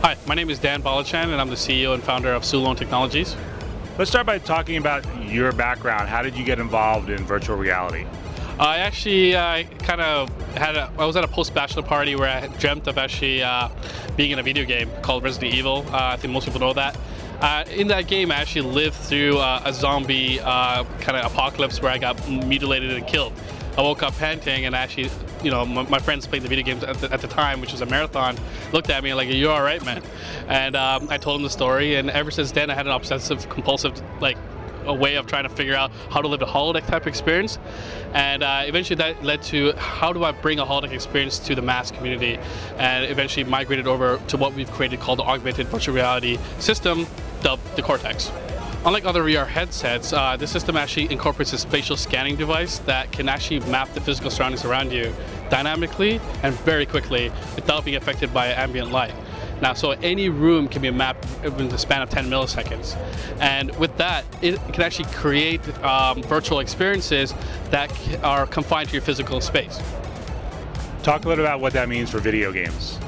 Hi, my name is Dhan Balachand, and I'm the CEO and founder of Sulon Technologies. Let's start by talking about your background. How did you get involved in virtual reality? I was at a post-bachelor party where I dreamt of actually being in a video game called Resident Evil. I think most people know that. In that game, I actually lived through a zombie kind of apocalypse where I got mutilated and killed. I woke up panting, and actually, my friends playing the video games at the time, which was a marathon, looked at me like, "Are you all right, man?" And I told them the story, and ever since then, I had an obsessive, compulsive, a way of trying to figure out how to live a holodeck type experience. And eventually that led to how do I bring a holodeck experience to the mass community, and eventually migrated over to what we've created called the augmented virtual reality system, dubbed the Cortex. Unlike other VR headsets, this system actually incorporates a spatial scanning device that can actually map the physical surroundings around you dynamically and very quickly without being affected by ambient light. Now, so any room can be mapped in the span of 10 milliseconds. And with that, it can actually create virtual experiences that are confined to your physical space. Talk a little about what that means for video games.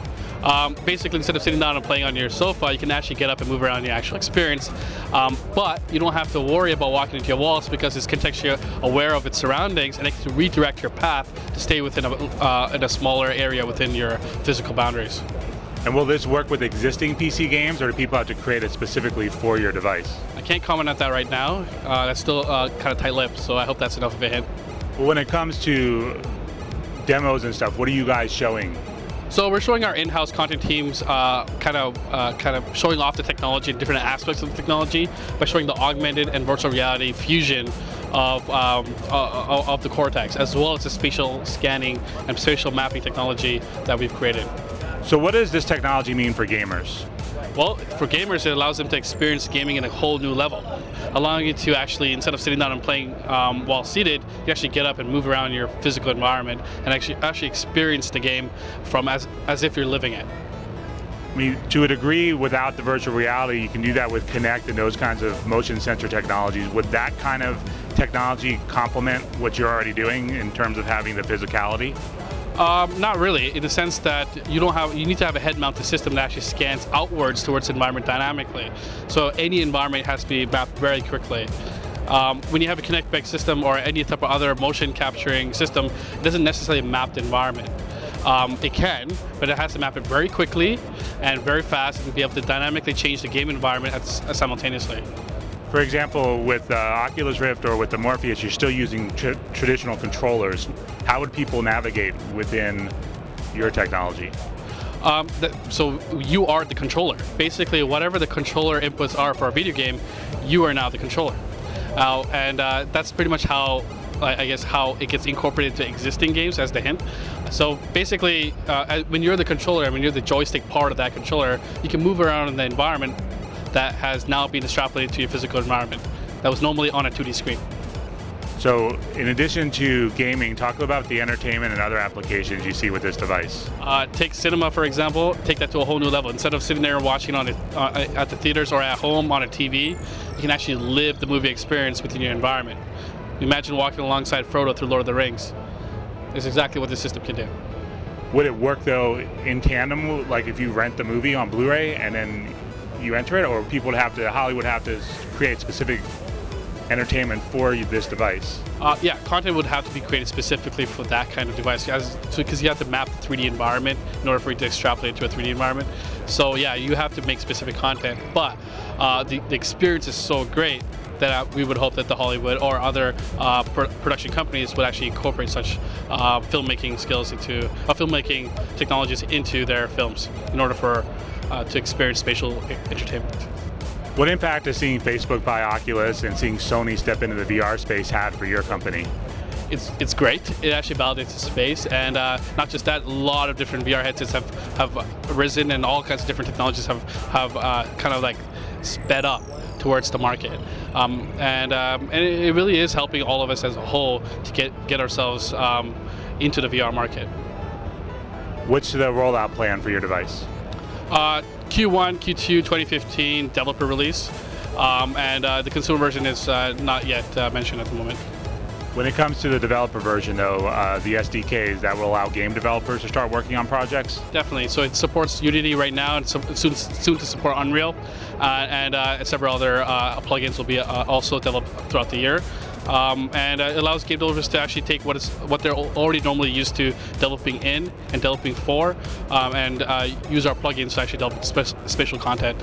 Basically, instead of sitting down and playing on your sofa, you can actually get up and move around the actual experience. But you don't have to worry about walking into your walls because it's contextually aware of its surroundings, and it can redirect your path to stay within in a smaller area within your physical boundaries. And will this work with existing PC games, or do people have to create it specifically for your device? I can't comment on that right now. That's still kind of tight-lipped, so I hope that's enough of a hint. Well, when it comes to demos and stuff, what are you guys showing? So we're showing our in-house content teams kind of showing off the technology and different aspects of the technology by showing the augmented and virtual reality fusion of the Cortex, as well as the spatial scanning and spatial mapping technology that we've created. So what does this technology mean for gamers? Well, for gamers, it allows them to experience gaming in a whole new level, allowing you to actually, instead of sitting down and playing while seated, you actually get up and move around your physical environment and actually experience the game from as if you're living it. I mean, to a degree, without the virtual reality, you can do that with Kinect and those kinds of motion sensor technologies. Would that kind of technology complement what you're already doing in terms of having the physicality? Not really, in the sense that you need to have a head-mounted system that actually scans outwards towards the environment dynamically. So any environment has to be mapped very quickly. When you have a Kinect-based system or any type of other motion capturing system, it doesn't necessarily map the environment. It can, but it has to map it very quickly and very fast and be able to dynamically change the game environment simultaneously. For example, with Oculus Rift or with the Morpheus, you're still using traditional controllers. How would people navigate within your technology? So you are the controller. Basically, whatever the controller inputs are for a video game, you are now the controller. And that's pretty much how, I guess, how it gets incorporated to existing games as the hint. So basically, when you're the controller, when you're the joystick part of that controller, you can move around in the environment that has now been extrapolated to your physical environment that was normally on a 2D screen. So in addition to gaming, talk about the entertainment and other applications you see with this device. Take cinema, for example, take that to a whole new level. Instead of sitting there and watching on at the theaters or at home on a TV, you can actually live the movie experience within your environment. Imagine walking alongside Frodo through Lord of the Rings. It's exactly what this system can do. Would it work though in tandem, like if you rent the movie on Blu-ray and then you enter it, or Hollywood would have to create specific entertainment for this device? Yeah, content would have to be created specifically for that kind of device, because you have to map the 3D environment in order for it to extrapolate to a 3D environment. So yeah, you have to make specific content, but the experience is so great that we would hope that the Hollywood or other production companies would actually incorporate such filmmaking skills filmmaking technologies into their films in order for to experience spatial entertainment. What impact has seeing Facebook buy Oculus and seeing Sony step into the VR space had for your company? It's great. It actually validates the space, and not just that, a lot of different VR headsets have arisen, and all kinds of different technologies have kind of like sped up towards the market, and it really is helping all of us as a whole to get ourselves into the VR market. What's the rollout plan for your device? Q1, Q2 2015 developer release, and the consumer version is not yet mentioned at the moment. When it comes to the developer version, though, the SDKs that will allow game developers to start working on projects? Definitely. So it supports Unity right now, and soon to support Unreal, and several other plugins will be also developed throughout the year. And it allows game developers to actually take what they're already normally used to developing in and developing for, and use our plugins to actually develop special content.